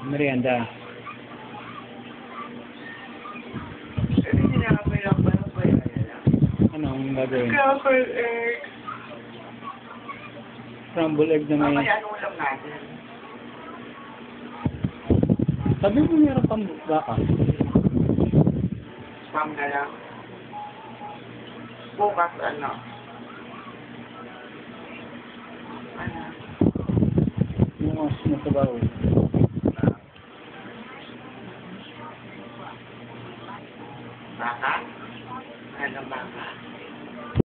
Merienda. Anong gagawin? Scrambled egg. Scrambled egg na may... Mamaya, ano ulam natin? Sabi mo meron pang baka. Spam na lang. Bukas, ano? Ano? Yung mas nasabaw. Baka? Ano baka?